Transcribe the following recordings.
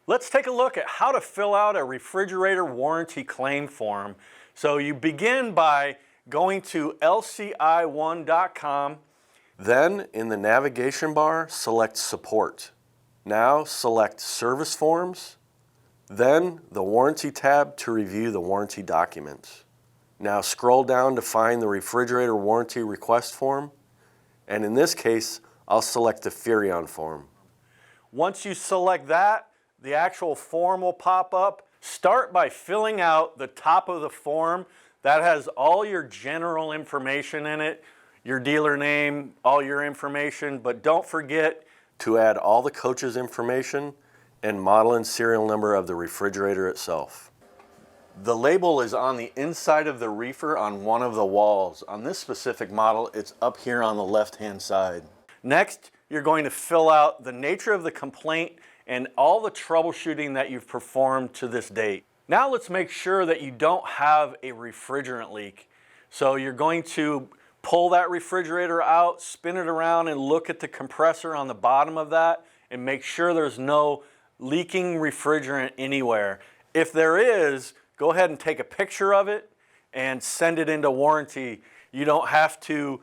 Let's take a look at how to fill out a refrigerator warranty claim form. So you begin by going to lci1.com. Then in the navigation bar, select Support. Now select Service Forms, then the Warranty tab to review the warranty documents. Now scroll down to find the refrigerator warranty request form, and in this case, I'll select the furrion form. Once you select that, the actual form will pop up. Start by filling out the top of the form. That has all your general information in it, your dealer name, all your information, but don't forget to add all the coach's information and model and serial number of the refrigerator itself. The label is on the inside of the reefer on one of the walls. On this specific model, it's up here on the left-hand side. Next, you're going to fill out the nature of the complaint and all the troubleshooting that you've performed to this date. Now let's make sure that you don't have a refrigerant leak. So you're going to pull that refrigerator out, spin it around, and look at the compressor on the bottom of that and make sure there's no leaking refrigerant anywhere. If there is, go ahead and take a picture of it and send it into warranty. You don't have to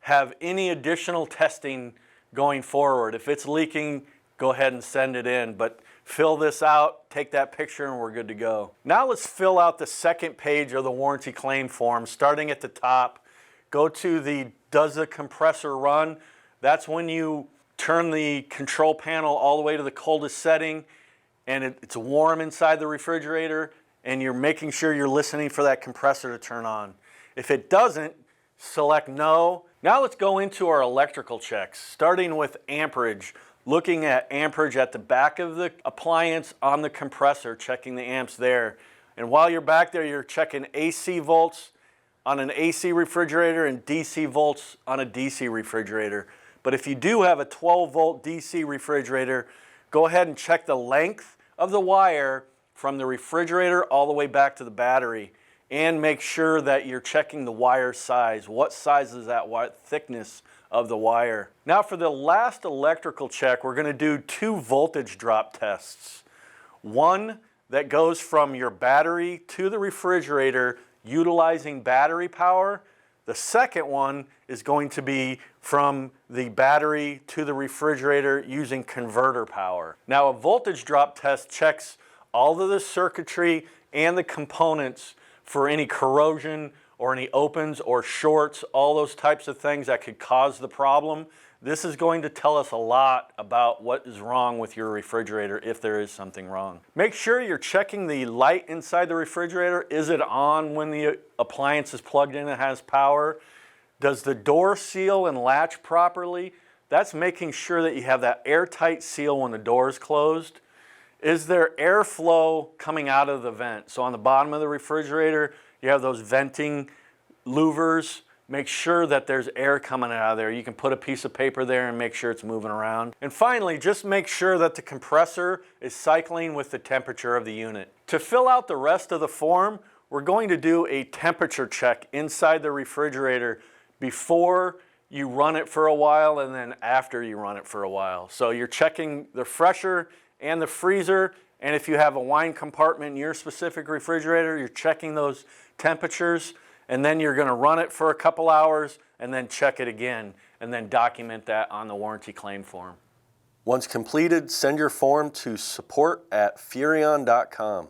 have any additional testing going forward. If it's leaking, go ahead and send it in, but fill this out, take that picture, and we're good to go. Now let's fill out the second page of the warranty claim form, starting at the top. Go to the Does the compressor run? That's when you turn the control panel all the way to the coldest setting and it's warm inside the refrigerator and you're making sure you're listening for that compressor to turn on. If it doesn't, select No. Now let's go into our electrical checks, starting with amperage. Looking at amperage at the back of the appliance on the compressor, checking the amps there. And while you're back there, you're checking AC volts on an AC refrigerator and DC volts on a DC refrigerator. But if you do have a 12 volt DC refrigerator, go ahead and check the length of the wire from the refrigerator all the way back to the battery and make sure that you're checking the wire size. What size is that thickness of the wire? Now for the last electrical check, we're going to do 2 voltage drop tests. One that goes from your battery to the refrigerator utilizing battery power. The second one is going to be from the battery to the refrigerator using converter power. Now a voltage drop test checks all of the circuitry and the components for any corrosion or any opens or shorts, all those types of things that could cause the problem. This is going to tell us a lot about what is wrong with your refrigerator if there is something wrong. Make sure you're checking the light inside the refrigerator. Is it on when the appliance is plugged in and has power? Does the door seal and latch properly? That's making sure that you have that airtight seal when the door is closed. Is there airflow coming out of the vent? So on the bottom of the refrigerator, you have those venting louvers. Make sure that there's air coming out of there. You can put a piece of paper there and make sure it's moving around. And finally, just make sure that the compressor is cycling with the temperature of the unit. To fill out the rest of the form, we're going to do a temperature check inside the refrigerator before you run it for a while and then after you run it for a while. So you're checking the fresher and the freezer, and if you have a wine compartment in your specific refrigerator, you're checking those temperatures, and then you're going to run it for a couple hours and then check it again and then document that on the warranty claim form. Once completed, send your form to support@furrion.com.